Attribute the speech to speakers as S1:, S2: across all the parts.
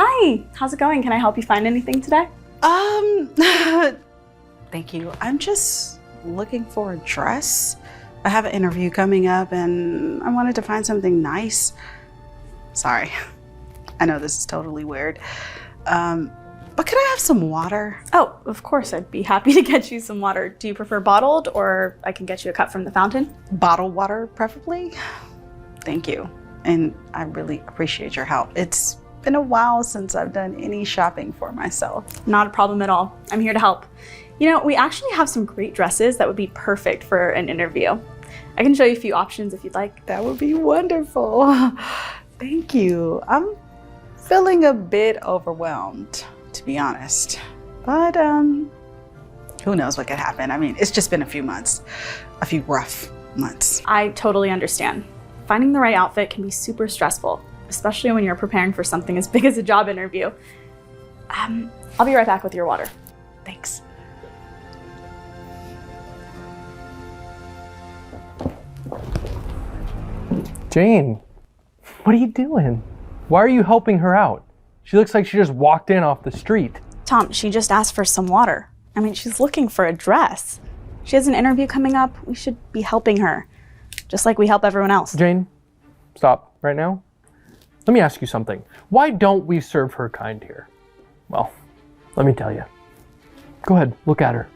S1: Hi, how's it going? Can I help you find anything today?
S2: Thank you. I'm just looking for a dress. I have an interview coming up and I wanted to find something nice. Sorry, I know this is totally weird. But could I have some water?
S1: Oh, of course, I'd be happy to get you some water. Do you prefer bottled or I can get you a cup from the fountain?
S2: Bottled water, preferably. Thank you. And I really appreciate your help. It's been a while since I've done any shopping for myself.
S1: Not a problem at all. I'm here to help. You know, we actually have some great dresses that would be perfect for an interview. I can show you a few options if you'd like.
S2: That would be wonderful. Thank you. I'm feeling a bit overwhelmed, to be honest. But who knows what could happen? I mean, it's just been a few months, a few rough months.
S1: I totally understand. Finding the right outfit can be super stressful, especially when you're preparing for something as big as a job interview. I'll be right back with your water.
S2: Thanks.
S3: Jane, what are you doing? Why are you helping her out? She looks like she just walked in off the street.
S1: Tom, she just asked for some water. I mean, she's looking for a dress. She has an interview coming up. We should be helping her, just like we help everyone else.
S3: Jane, stop right now. Let me ask you something. Why don't we serve her kind here? Well, let me tell you. Go ahead, look at her.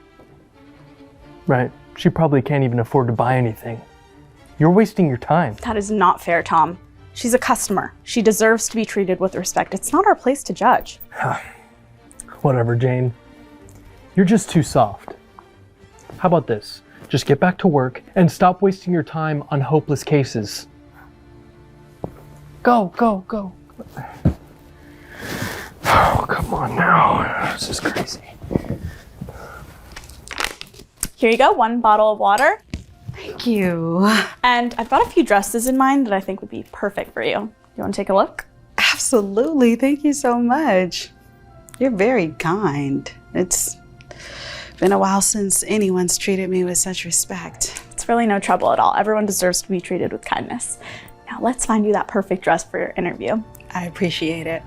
S3: Right, she probably can't even afford to buy anything. You're wasting your time.
S1: That is not fair, Tom. She's a customer. She deserves to be treated with respect. It's not our place to judge.
S3: Whatever, Jane. You're just too soft. How about this? Just get back to work and stop wasting your time on hopeless cases. Go, go, go. Oh, come on now. This is crazy.
S1: Here you go, 1 bottle of water.
S2: Thank you.
S1: And I've got a few dresses in mind that I think would be perfect for you. You want to take a look?
S2: Absolutely. Thank you so much. You're very kind. It's been a while since anyone's treated me with such respect.
S1: It's really no trouble at all. Everyone deserves to be treated with kindness. Now let's find you that perfect dress for your interview.
S2: I appreciate it.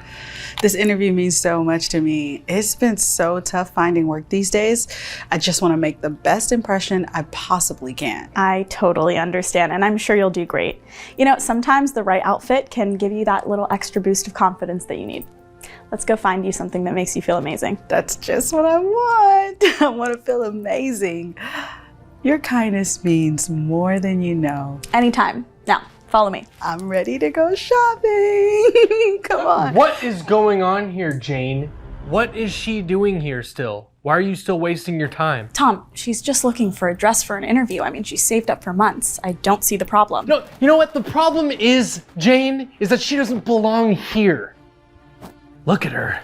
S2: This interview means so much to me. It's been so tough finding work these days. I just want to make the best impression I possibly can.
S1: I totally understand, and I'm sure you'll do great. You know, sometimes the right outfit can give you that little extra boost of confidence that you need. Let's go find you something that makes you feel amazing.
S2: That's just what I want. I want to feel amazing. Your kindness means more than you know.
S1: Anytime. Now, follow me.
S2: I'm ready to go shopping. Come on.
S3: What is going on here, Jane? What is she doing here still? Why are you still wasting your time?
S1: Tom, she's just looking for a dress for an interview. I mean, she's saved up for months. I don't see the problem.
S3: No, you know what the problem is, Jane? Is that she doesn't belong here. Look at her.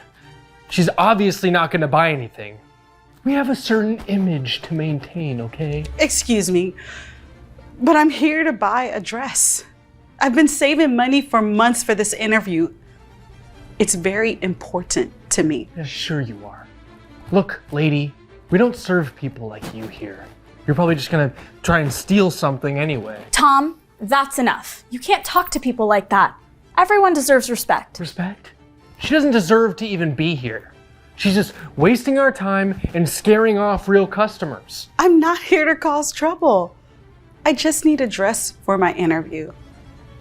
S3: She's obviously not gonna buy anything. We have a certain image to maintain, okay?
S2: Excuse me, but I'm here to buy a dress. I've been saving money for months for this interview. It's very important to me.
S3: Yeah, sure you are. Look, lady, we don't serve people like you here. You're probably just gonna try and steal something anyway.
S1: Tom, that's enough. You can't talk to people like that. Everyone deserves respect.
S3: Respect? She doesn't deserve to even be here. She's just wasting our time and scaring off real customers.
S2: I'm not here to cause trouble. I just need a dress for my interview.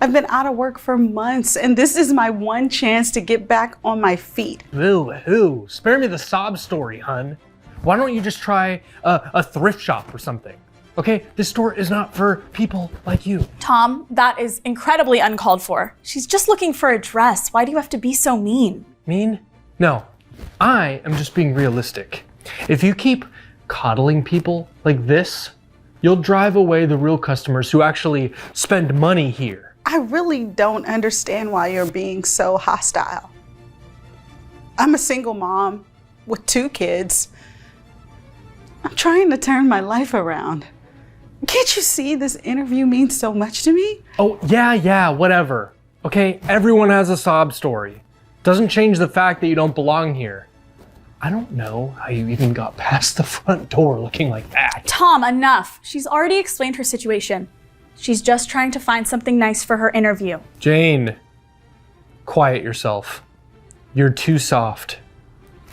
S2: I've been out of work for months, and this is my one chance to get back on my feet.
S3: Ooh, spare me the sob story, hun. Why don't you just try a thrift shop or something? Okay, this store is not for people like you.
S1: Tom, that is incredibly uncalled for. She's just looking for a dress. Why do you have to be so mean?
S3: Mean? No, I am just being realistic. If you keep coddling people like this, you'll drive away the real customers who actually spend money here.
S2: I really don't understand why you're being so hostile. I'm a single mom with 2 kids. I'm trying to turn my life around. Can't you see this interview means so much to me?
S3: Oh, yeah, whatever. Okay, everyone has a sob story. Doesn't change the fact that you don't belong here. I don't know how you even got past the front door looking like that.
S1: Tom, enough. She's already explained her situation. She's just trying to find something nice for her interview.
S3: Jane, quiet yourself. You're too soft.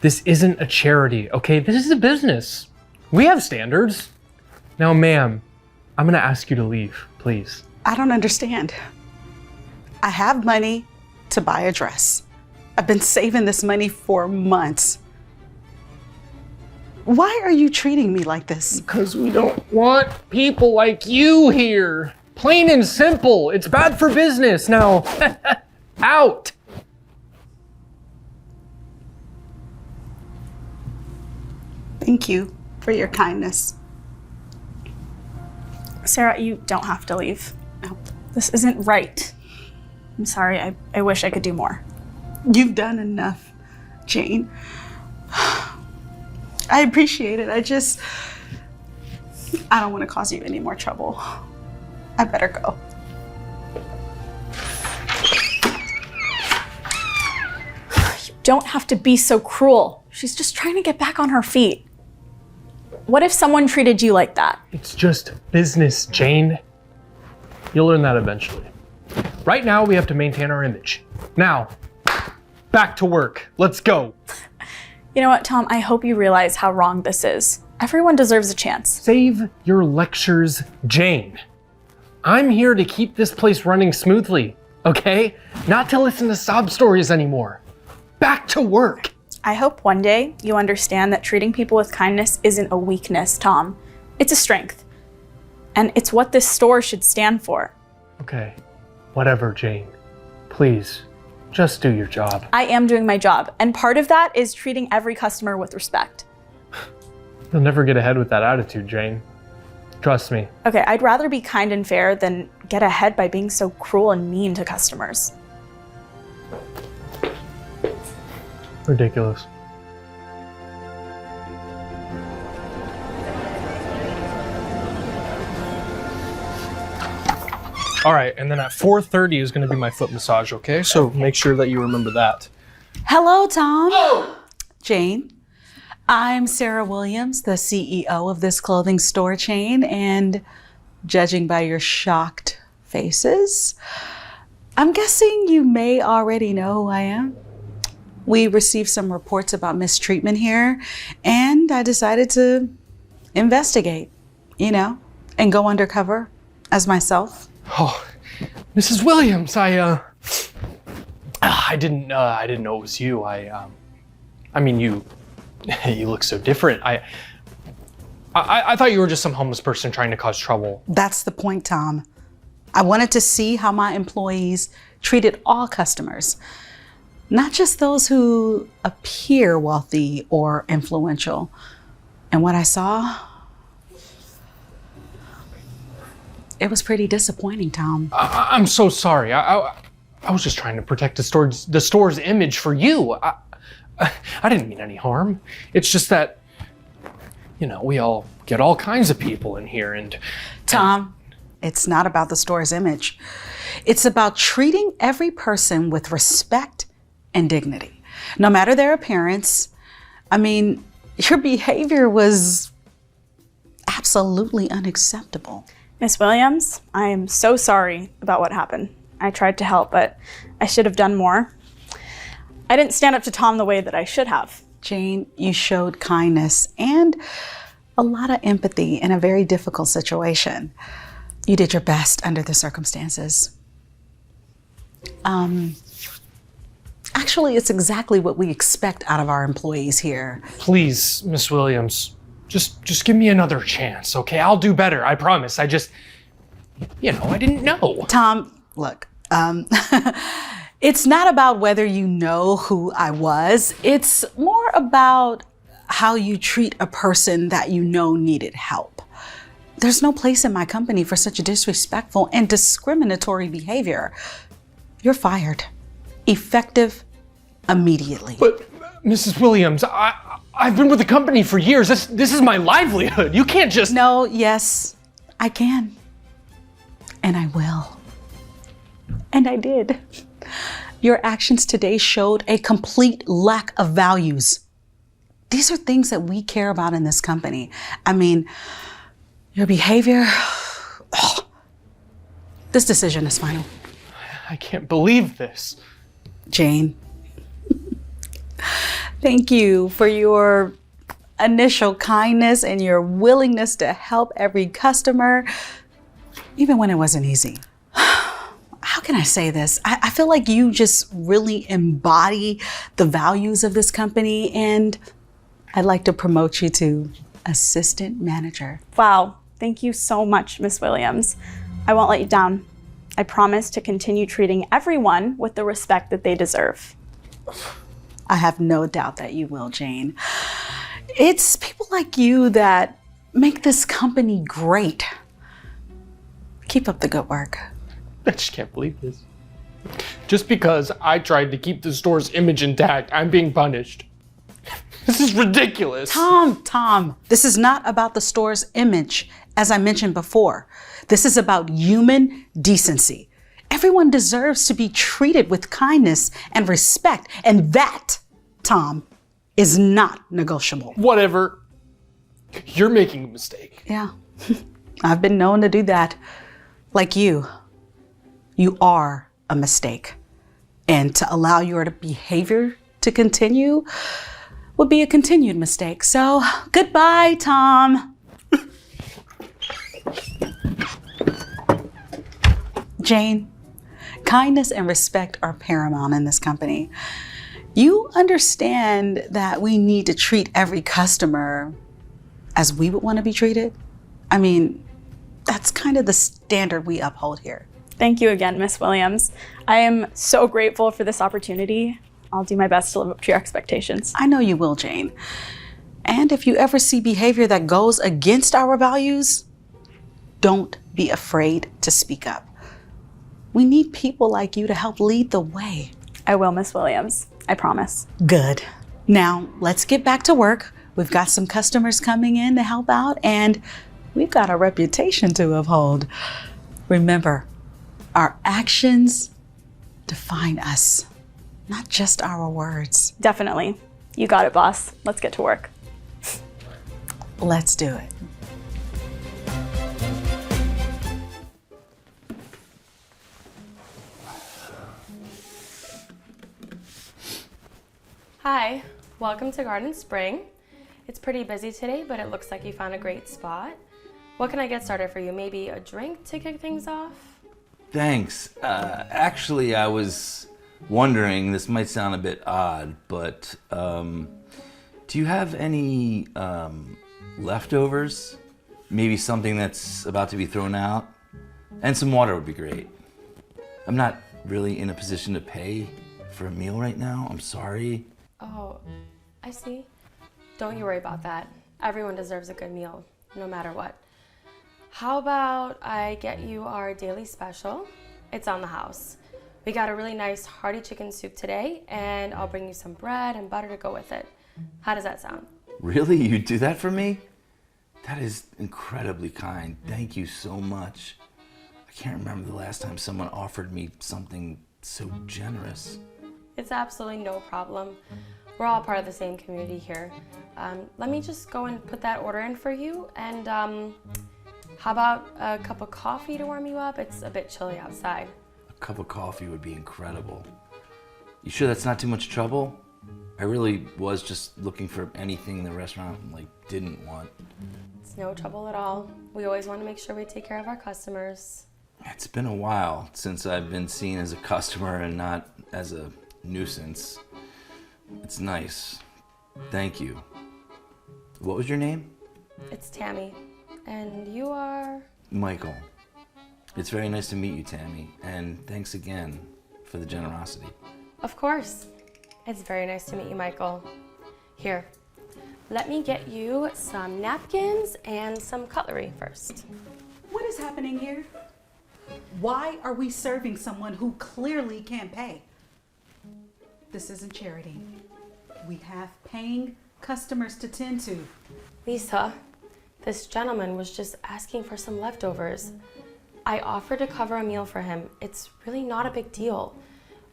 S3: This isn't a charity, okay? This is a business. We have standards. Now, ma'am, I'm gonna ask you to leave, please.
S2: I don't understand. I have money to buy a dress. I've been saving this money for months. Why are you treating me like this?
S3: Because we don't want people like you here. Plain and simple. It's bad for business. Now, out.
S2: Thank you for your kindness.
S1: Sarah, you don't have to leave.
S2: No.
S1: This isn't right. I'm sorry, I wish I could do more.
S2: You've done enough, Jane. I appreciate it. I don't want to cause you any more trouble. I better go.
S1: You don't have to be so cruel. She's just trying to get back on her feet. What if someone treated you like that?
S3: It's just business, Jane. You'll learn that eventually. Right now, we have to maintain our image. Now, back to work. Let's go.
S1: You know what, Tom? I hope you realize how wrong this is. Everyone deserves a chance.
S3: Save your lectures, Jane. I'm here to keep this place running smoothly, okay? Not to listen to sob stories anymore. Back to work.
S1: I hope one day you understand that treating people with kindness isn't a weakness, Tom. It's a strength. And it's what this store should stand for.
S3: Okay, whatever, Jane. Please, just do your job.
S1: I am doing my job, and part of that is treating every customer with respect.
S3: You'll never get ahead with that attitude, Jane. Trust me.
S1: Okay, I'd rather be kind and fair than get ahead by being so cruel and mean to customers.
S3: Ridiculous. All right, and then at 4:30 is going to be my foot massage, okay? So make sure that you remember that.
S2: Hello, Tom. Oh. Jane. I'm Sarah Williams, the CEO of this clothing store chain, and judging by your shocked faces, I'm guessing you may already know who I am. We received some reports about mistreatment here, and I decided to investigate, and go undercover as myself.
S3: Oh, Mrs. Williams, I didn't know it was you. I mean, you look so different. I thought you were just some homeless person trying to cause trouble.
S2: That's the point, Tom. I wanted to see how my employees treated all customers, not just those who appear wealthy or influential. And what I saw, it was pretty disappointing, Tom.
S3: I'm so sorry. I was just trying to protect the store's image for you. I didn't mean any harm. It's just that, we all get all kinds of people in here and...
S2: Tom, it's not about the store's image. It's about treating every person with respect and dignity, no matter their appearance. I mean, your behavior was absolutely unacceptable.
S1: Miss Williams, I am so sorry about what happened. I tried to help, but I should have done more. I didn't stand up to Tom the way that I should have.
S2: Jane, you showed kindness and a lot of empathy in a very difficult situation. You did your best under the circumstances. Actually, it's exactly what we expect out of our employees here.
S3: Please, Miss Williams, just give me another chance, okay? I'll do better, I promise. I just, I didn't know.
S2: Tom, look, it's not about whether you know who I was. It's more about how you treat a person that you know needed help. There's no place in my company for such disrespectful and discriminatory behavior. You're fired. Effective immediately.
S3: But, Mrs. Williams, I've been with the company for years. This is my livelihood. You can't just...
S2: No, yes, I can. And I will. And I did. Your actions today showed a complete lack of values. These are things that we care about in this company. I mean, your behavior, this decision is final.
S3: I can't believe this.
S2: Jane, Thank you for your initial kindness and your willingness to help every customer, even when it wasn't easy. How can I say this? I feel like you just really embody the values of this company, and I'd like to promote you to assistant manager.
S1: Wow, thank you so much, Miss Williams. I won't let you down. I promise to continue treating everyone with the respect that they deserve.
S2: I have no doubt that you will, Jane. It's people like you that make this company great. Keep up the good work.
S3: I just can't believe this. Just because I tried to keep the store's image intact, I'm being punished. This is ridiculous.
S2: Tom, this is not about the store's image, as I mentioned before. This is about human decency. Everyone deserves to be treated with kindness and respect, and that, Tom, is not negotiable.
S3: Whatever. You're making a mistake.
S2: Yeah, I've been known to do that. Like you are a mistake. And to allow your behavior to continue would be a continued mistake. So, goodbye, Tom. Jane, kindness and respect are paramount in this company. You understand that we need to treat every customer as we would want to be treated? I mean, that's kind of the standard we uphold here.
S1: Thank you again, Miss Williams. I am so grateful for this opportunity. I'll do my best to live up to your expectations.
S2: I know you will, Jane. And if you ever see behavior that goes against our values, don't be afraid to speak up. We need people like you to help lead the way.
S1: I will, Miss Williams. I promise.
S2: Good. Now, let's get back to work. We've got some customers coming in to help out, and we've got a reputation to uphold. Remember, our actions define us, not just our words.
S1: Definitely. You got it, boss. Let's get to work.
S2: Let's do it.
S4: Hi, welcome to Garden Spring. It's pretty busy today, but it looks like you found a great spot. What can I get started for you? Maybe a drink to kick things off?
S5: Thanks. Actually, I was wondering, this might sound a bit odd, but do you have any leftovers? Maybe something that's about to be thrown out? And some water would be great. I'm not really in a position to pay for a meal right now. I'm sorry.
S4: Oh, I see. Don't you worry about that. Everyone deserves a good meal, no matter what. How about I get you our daily special? It's on the house. We got a really nice hearty chicken soup today, and I'll bring you some bread and butter to go with it. How does that sound?
S5: Really? You do that for me? That is incredibly kind. Thank you so much. I can't remember the last time someone offered me something so generous.
S4: It's absolutely no problem. We're all part of the same community here. Let me just go and put that order in for you. And how about a cup of coffee to warm you up? It's a bit chilly outside.
S5: A cup of coffee would be incredible. You sure that's not too much trouble? I really was just looking for anything the restaurant didn't want.
S4: It's no trouble at all. We always want to make sure we take care of our customers.
S5: It's been a while since I've been seen as a customer and not as a nuisance. It's nice. Thank you. What was your name?
S4: It's Tammy. And you are?
S5: Michael. It's very nice to meet you, Tammy. And thanks again for the generosity.
S4: Of course. It's very nice to meet you, Michael. Here, let me get you some napkins and some cutlery first.
S2: What is happening here? Why are we serving someone who clearly can't pay? This isn't charity. We have paying customers to tend to.
S4: Lisa, this gentleman was just asking for some leftovers. I offered to cover a meal for him. It's really not a big deal.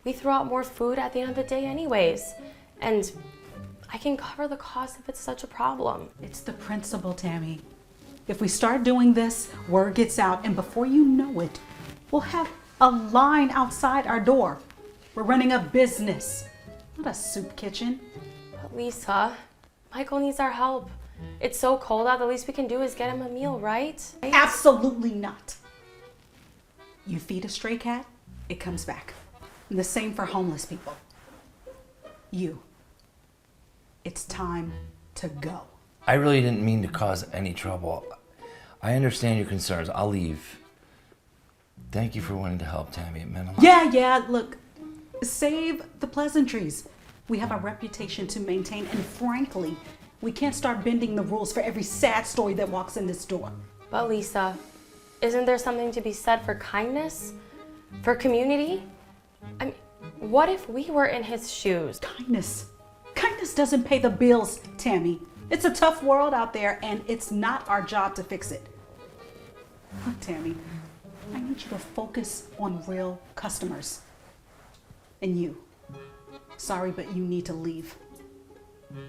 S4: We throw out more food at the end of the day anyways. And I can cover the cost if it's such a problem.
S2: It's the principle, Tammy. If we start doing this, word gets out, and before you know it, we'll have a line outside our door. We're running a business. Not a soup kitchen.
S4: But Lisa, Michael needs our help. It's so cold out, the least we can do is get him a meal, right?
S2: Absolutely not. You feed a stray cat, it comes back. And the same for homeless people. You. It's time to go.
S5: I really didn't mean to cause any trouble. I understand your concerns. I'll leave. Thank you for wanting to help, Tammy. It meant a lot.
S2: Yeah, look, save the pleasantries. We have a reputation to maintain, and frankly, we can't start bending the rules for every sad story that walks in this door.
S4: But Lisa, isn't there something to be said for kindness? For community? I mean, what if we were in his shoes?
S2: Kindness doesn't pay the bills, Tammy. It's a tough world out there, and it's not our job to fix it. Look, Tammy, I need you to focus on real customers. And you, sorry, but you need to leave.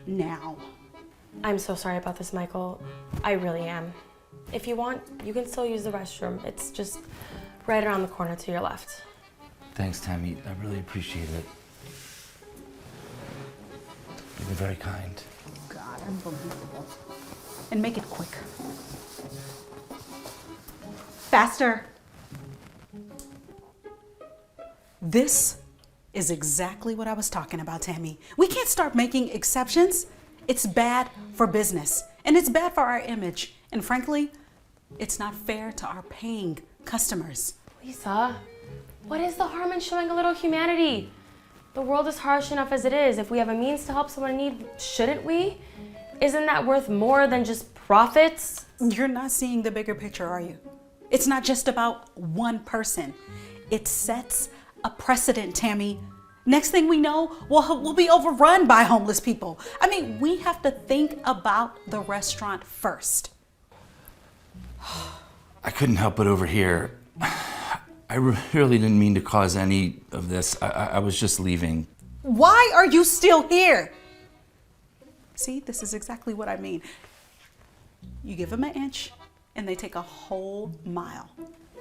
S2: Now.
S4: I'm so sorry about this, Michael. I really am. If you want, you can still use the restroom. It's just right around the corner to your left.
S5: Thanks, Tammy. I really appreciate it. You've been very kind.
S2: God, unbelievable. And make it quick. Faster. This is exactly what I was talking about, Tammy. We can't start making exceptions. It's bad for business, and it's bad for our image. And frankly, it's not fair to our paying customers.
S4: Lisa, what is the harm in showing a little humanity? The world is harsh enough as it is. If we have a means to help someone in need, shouldn't we? Isn't that worth more than just profits?
S2: You're not seeing the bigger picture, are you? It's not just about one person. It sets a precedent, Tammy. Next thing we know, we'll be overrun by homeless people. I mean, we have to think about the restaurant first.
S5: I couldn't help but overhear. I really didn't mean to cause any of this. I was just leaving.
S2: Why are you still here? See, this is exactly what I mean. You give them an inch and they take a whole mile.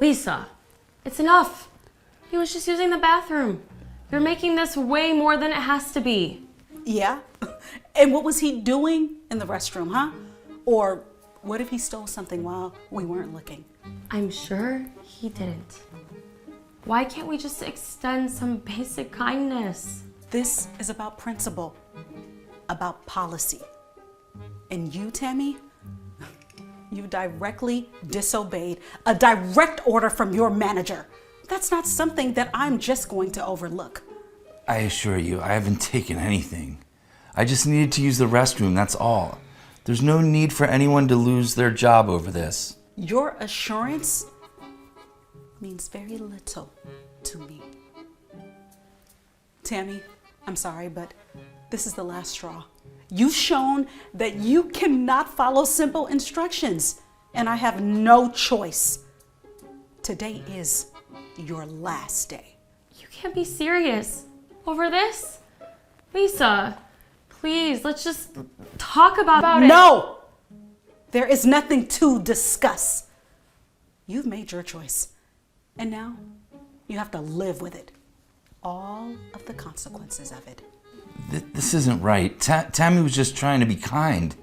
S4: Lisa, it's enough. He was just using the bathroom. You're making this way more than it has to be.
S2: Yeah? And what was he doing in the restroom, huh? Or what if he stole something while we weren't looking?
S4: I'm sure he didn't. Why can't we just extend some basic kindness?
S2: This is about principle, about policy. And you, Tammy, you directly disobeyed a direct order from your manager. That's not something that I'm just going to overlook.
S5: I assure you, I haven't taken anything. I just needed to use the restroom, that's all. There's no need for anyone to lose their job over this.
S2: Your assurance means very little to me. Tammy, I'm sorry, but this is the last straw. You've shown that you cannot follow simple instructions, and I have no choice. Today is your last day.
S4: You can't be serious over this. Lisa, please, let's just talk about it.
S2: No! There is nothing to discuss. You've made your choice, and now you have to live with it. All of the consequences of it.
S5: This isn't right. Tammy was just trying to be kind.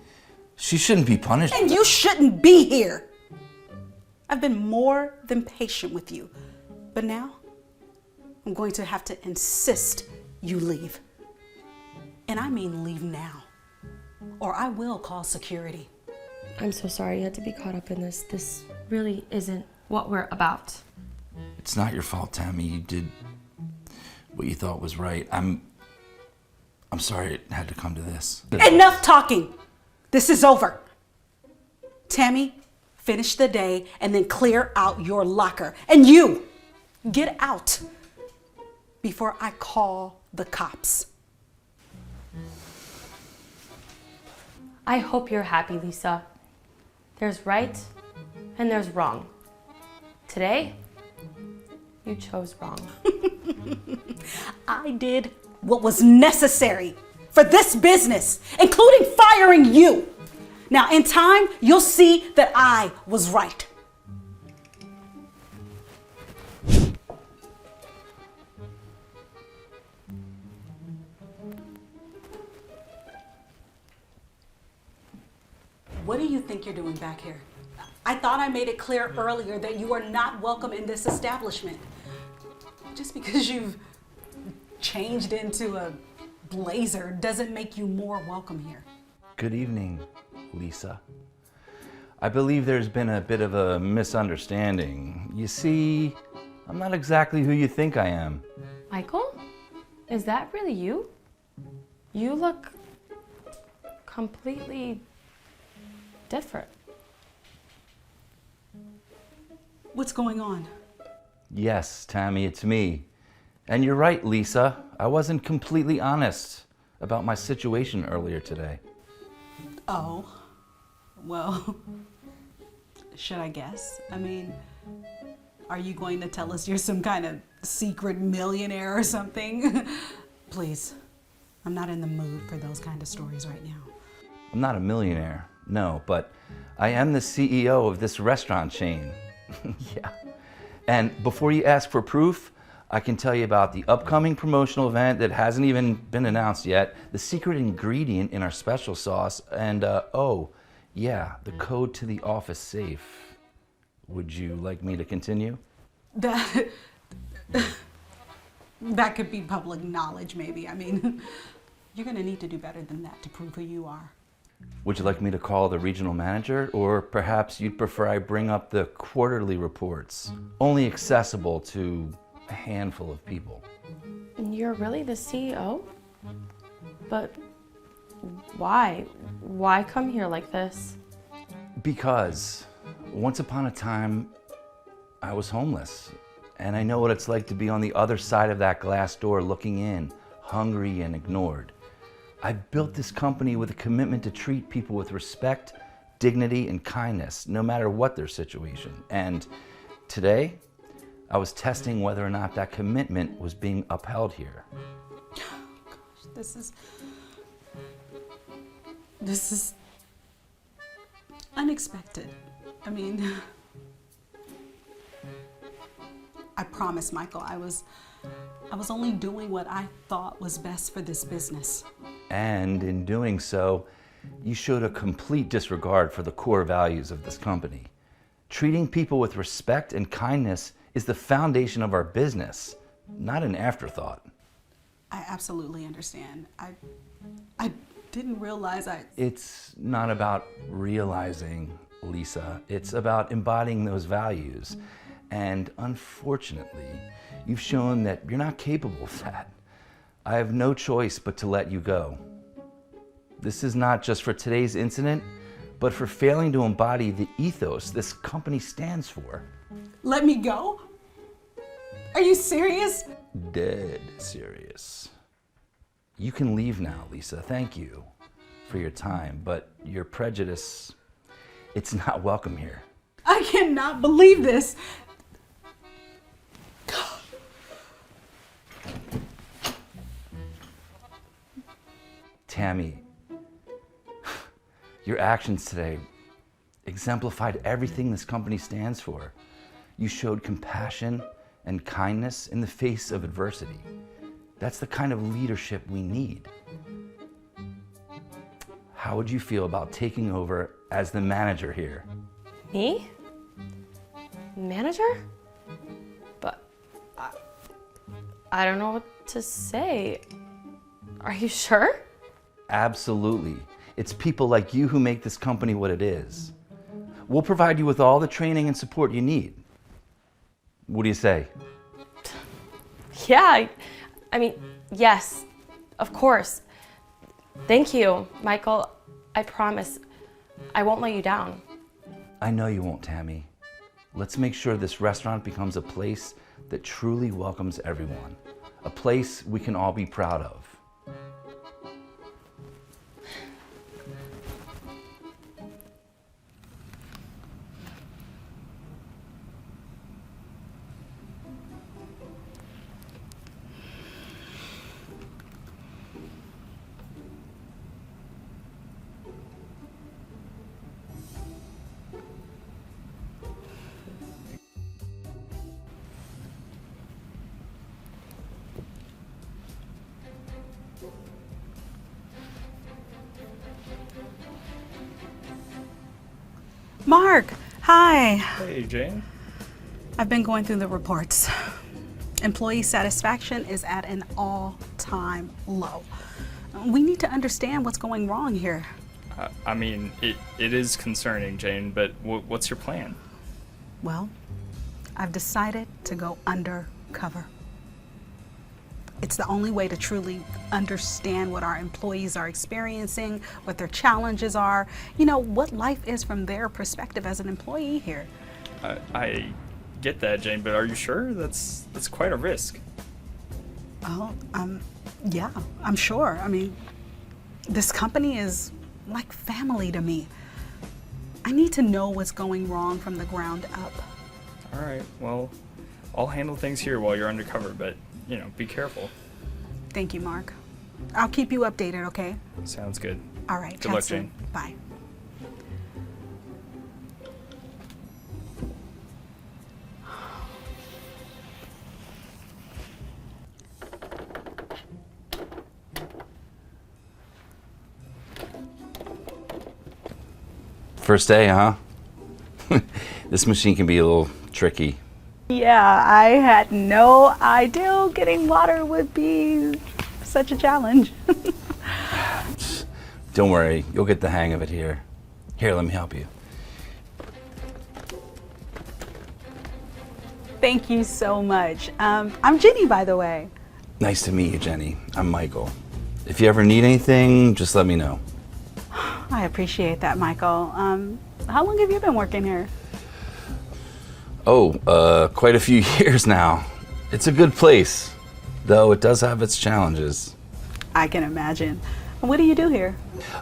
S5: She shouldn't be punished.
S2: And you shouldn't be here. I've been more than patient with you, but now I'm going to have to insist you leave. And I mean leave now, or I will call security.
S4: I'm so sorry you had to be caught up in this. This really isn't what we're about.
S5: It's not your fault, Tammy. You did what you thought was right. I'm sorry it had to come to this.
S2: Enough talking. This is over. Tammy, finish the day and then clear out your locker. And you, get out before I call the cops.
S4: I hope you're happy, Lisa. There's right and there's wrong. Today, you chose wrong.
S2: I did what was necessary for this business, including firing you. Now, in time, you'll see that I was right. What do you think you're doing back here? I thought I made it clear earlier that you are not welcome in this establishment. Just because you've changed into a blazer doesn't make you more welcome here.
S5: Good evening, Lisa. I believe there's been a bit of a misunderstanding. You see, I'm not exactly who you think I am.
S4: Michael? Is that really you? You look completely different.
S2: What's going on?
S5: Yes, Tammy, it's me. And you're right, Lisa. I wasn't completely honest about my situation earlier today.
S2: Oh, well, should I guess? I mean, are you going to tell us you're some kind of secret millionaire or something? Please, I'm not in the mood for those kind of stories right now.
S5: I'm not a millionaire, no, but I am the CEO of this restaurant chain. Yeah. And before you ask for proof, I can tell you about the upcoming promotional event that hasn't even been announced yet, the secret ingredient in our special sauce, and oh, yeah, the code to the office safe. Would you like me to continue?
S2: That could be public knowledge, maybe. I mean, you're gonna need to do better than that to prove who you are.
S5: Would you like me to call the regional manager, or perhaps you'd prefer I bring up the quarterly reports, only accessible to a handful of people?
S4: You're really the CEO? But why? Why come here like this?
S5: Because once upon a time, I was homeless, and I know what it's like to be on the other side of that glass door looking in, hungry and ignored. I built this company with a commitment to treat people with respect, dignity, and kindness, no matter what their situation. And today, I was testing whether or not that commitment was being upheld here.
S2: Gosh, this is unexpected. I mean, I promise, Michael, I was only doing what I thought was best for this business.
S5: And in doing so, you showed a complete disregard for the core values of this company. Treating people with respect and kindness is the foundation of our business, not an afterthought.
S2: I absolutely understand. I didn't realize
S5: It's not about realizing, Lisa. It's about embodying those values. And unfortunately, you've shown that you're not capable of that. I have no choice but to let you go. This is not just for today's incident, but for failing to embody the ethos this company stands for.
S2: Let me go? Are you serious?
S5: Dead serious. You can leave now, Lisa. Thank you for your time, but your prejudice, it's not welcome here.
S2: I cannot believe this.
S5: Tammy, your actions today exemplified everything this company stands for. You showed compassion and kindness in the face of adversity. That's the kind of leadership we need. How would you feel about taking over as the manager here?
S4: Me? Manager? But I don't know what to say. Are you sure?
S5: Absolutely. It's people like you who make this company what it is. We'll provide you with all the training and support you need. What do you say?
S4: Yeah, I mean, yes, of course. Thank you, Michael. I promise I won't let you down.
S5: I know you won't, Tammy. Let's make sure this restaurant becomes a place that truly welcomes everyone. A place we can all be proud of.
S2: Mark, hi.
S6: Hey, Jane.
S2: I've been going through the reports. Employee satisfaction is at an all-time low. We need to understand what's going wrong here.
S6: I mean, it is concerning, Jane, but what's your plan?
S2: Well, I've decided to go undercover. It's the only way to truly understand what our employees are experiencing, what their challenges are, you know, what life is from their perspective as an employee here.
S6: I get that, Jane, but are you sure? That's quite a risk.
S2: Oh, yeah, I'm sure. I mean, this company is like family to me. I need to know what's going wrong from the ground up.
S6: All right, well, I'll handle things here while you're undercover, but, you know, be careful.
S2: Thank you, Mark. I'll keep you updated, okay?
S6: Sounds good.
S2: All right,
S6: Good
S2: chat
S6: luck,
S2: soon.
S6: Jane.
S2: Bye.
S5: First day, huh? This machine can be a little tricky.
S1: Yeah, I had no idea getting water would be such a challenge.
S5: Don't worry, you'll get the hang of it here. Here, let me help you.
S1: Thank you so much. I'm Jenny, by the way.
S5: Nice to meet you, Jenny. I'm Michael. If you ever need anything, just let me know.
S1: I appreciate that, Michael. How long have you been working here?
S5: Oh, quite a few years now. It's a good place, though it does have its challenges.
S1: I can imagine. What do you do here?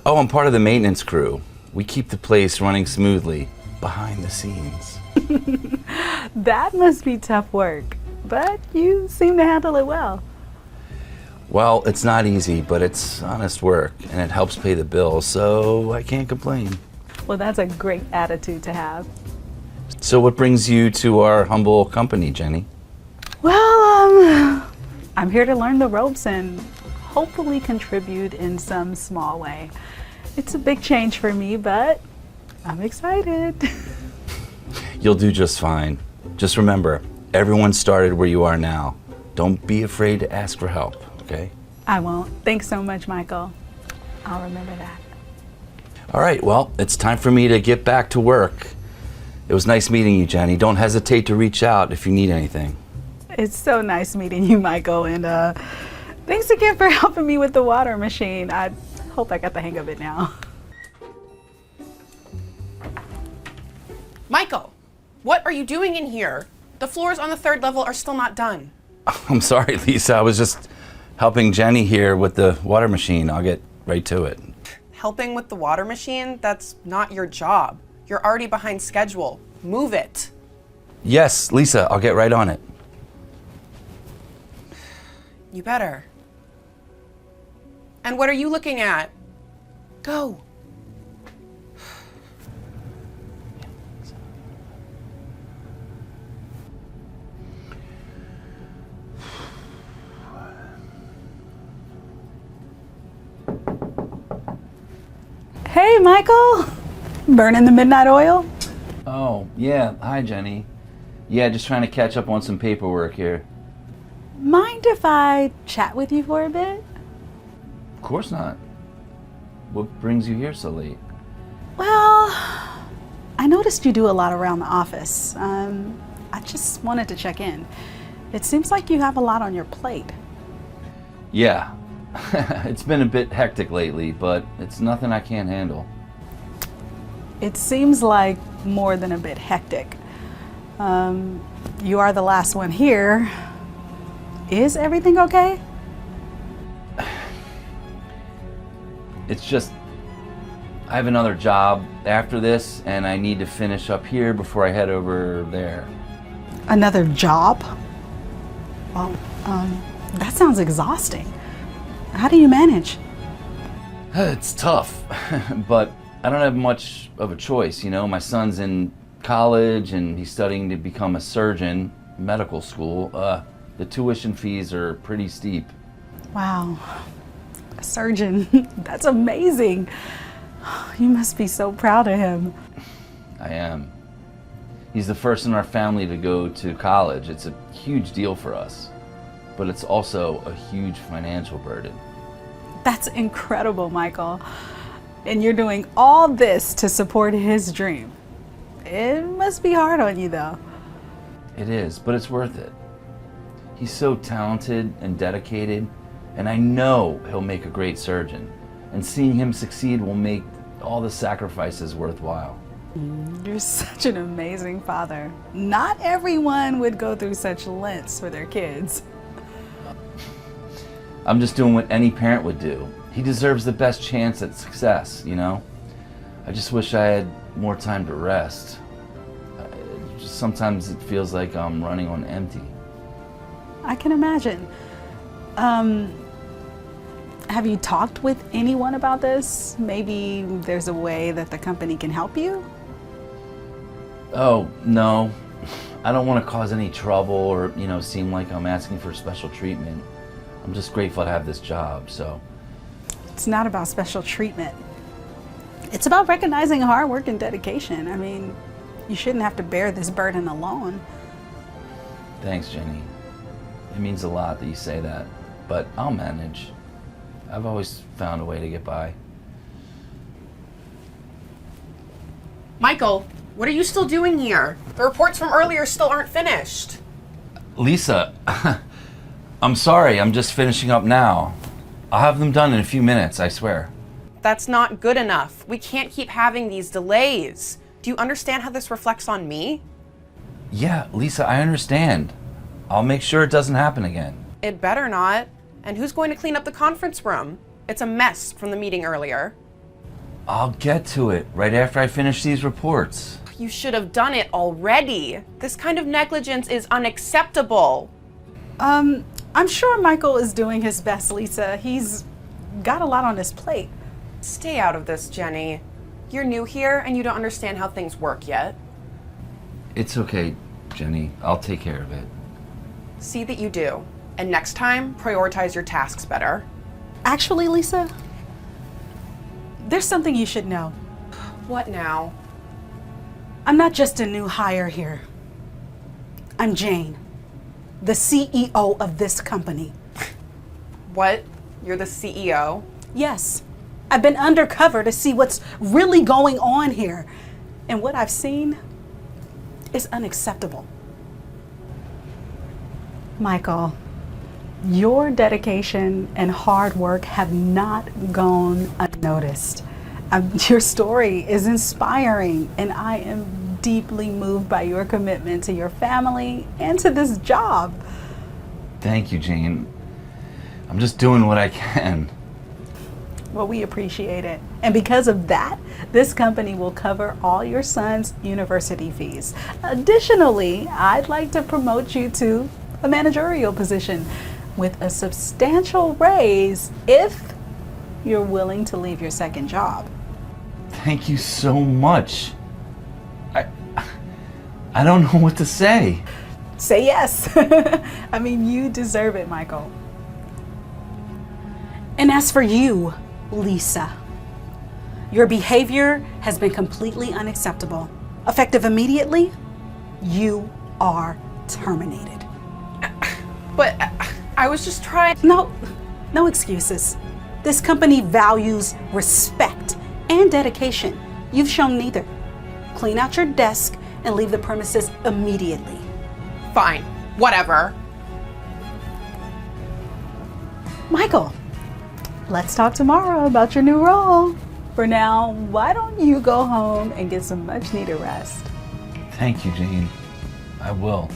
S5: Oh, I'm part of the maintenance crew. We keep the place running smoothly behind the scenes.
S1: That must be tough work, but you seem to handle it well.
S5: Well, it's not easy, but it's honest work, and it helps pay the bills, so I can't complain.
S1: Well, that's a great attitude to have.
S5: So what brings you to our humble company, Jenny?
S1: Well, I'm here to learn the ropes and hopefully contribute in some small way. It's a big change for me, but I'm excited.
S5: You'll do just fine. Just remember, everyone started where you are now. Don't be afraid to ask for help, okay?
S1: I won't. Thanks so much, Michael. I'll remember that.
S5: All right, well, it's time for me to get back to work. It was nice meeting you, Jenny. Don't hesitate to reach out if you need anything.
S1: It's so nice meeting you, Michael, and thanks again for helping me with the water machine. I hope I got the hang of it now.
S7: Michael, what are you doing in here? The floors on the 3rd level are still not done.
S5: I'm sorry, Lisa. I was just helping Jenny here with the water machine. I'll get right to it.
S7: Helping with the water machine? That's not your job. You're already behind schedule. Move it.
S5: Yes, Lisa, I'll get right on it.
S7: You better. And what are you looking at? Go.
S1: Hey, Michael. Burning the midnight oil?
S5: Oh, yeah. Hi, Jenny. Yeah, just trying to catch up on some paperwork here.
S1: Mind if I chat with you for a bit?
S5: Of course not. What brings you here so late?
S1: Well, I noticed you do a lot around the office. I just wanted to check in. It seems like you have a lot on your plate.
S5: Yeah. It's been a bit hectic lately, but it's nothing I can't handle.
S1: It seems like more than a bit hectic. You are the last one here. Is everything okay?
S5: It's just, I have another job after this, and I need to finish up here before I head over there.
S1: Another job? Well, that sounds exhausting. How do you manage?
S5: It's tough, but I don't have much of a choice, you know. My son's in college, and he's studying to become a surgeon, medical school. The tuition fees are pretty steep.
S1: Wow, a surgeon. That's amazing. You must be so proud of him.
S5: I am. He's the first in our family to go to college. It's a huge deal for us, but it's also a huge financial burden.
S1: That's incredible, Michael. And you're doing all this to support his dream. It must be hard on you, though.
S5: It is, but it's worth it. He's so talented and dedicated, and I know he'll make a great surgeon. And seeing him succeed will make all the sacrifices worthwhile.
S1: You're such an amazing father. Not everyone would go through such lengths for their kids.
S5: I'm just doing what any parent would do. He deserves the best chance at success, you know? I just wish I had more time to rest. Sometimes it feels like I'm running on empty.
S1: I can imagine. Have you talked with anyone about this? Maybe there's a way that the company can help you?
S5: Oh, no. I don't want to cause any trouble or, seem like I'm asking for special treatment. I'm just grateful to have this job, so.
S1: It's not about special treatment. It's about recognizing hard work and dedication. I mean, you shouldn't have to bear this burden alone.
S5: Thanks, Jenny. It means a lot that you say that, but I'll manage. I've always found a way to get by.
S7: Michael, what are you still doing here? The reports from earlier still aren't finished.
S5: Lisa, I'm sorry, I'm just finishing up now. I'll have them done in a few minutes, I swear.
S7: That's not good enough. We can't keep having these delays. Do you understand how this reflects on me?
S5: Yeah, Lisa, I understand. I'll make sure it doesn't happen again.
S7: It better not. And who's going to clean up the conference room? It's a mess from the meeting earlier.
S5: I'll get to it right after I finish these reports.
S7: You should have done it already. This kind of negligence is unacceptable.
S1: I'm sure Michael is doing his best, Lisa. He's got a lot on his plate.
S7: Stay out of this, Jenny. You're new here and you don't understand how things work yet.
S5: It's okay, Jenny. I'll take care of it.
S7: See that you do. And next time, prioritize your tasks better.
S1: Actually, Lisa, there's something you should know.
S7: What now?
S1: I'm not just a new hire here. I'm Jane, the CEO of this company.
S7: What? You're the CEO?
S1: Yes, I've been undercover to see what's really going on here. And what I've seen is unacceptable. Michael, your dedication and hard work have not gone unnoticed. Your story is inspiring, and I am deeply moved by your commitment to your family and to this job.
S5: Thank you, Jane. I'm just doing what I can.
S1: Well, we appreciate it. And because of that, this company will cover all your son's university fees. Additionally, I'd like to promote you to a managerial position with a substantial raise if you're willing to leave your second job.
S5: Thank you so much. I don't know what to say.
S1: Say yes. I mean, you deserve it, Michael. And as for you, Lisa, your behavior has been completely unacceptable. Effective immediately, you are terminated.
S7: But I was just trying.
S1: No excuses. This company values respect and dedication. You've shown neither. Clean out your desk and leave the premises immediately.
S7: Fine, whatever.
S1: Michael, let's talk tomorrow about your new role. For now, why don't you go home and get some much needed rest?
S5: Thank you, Jane. I will.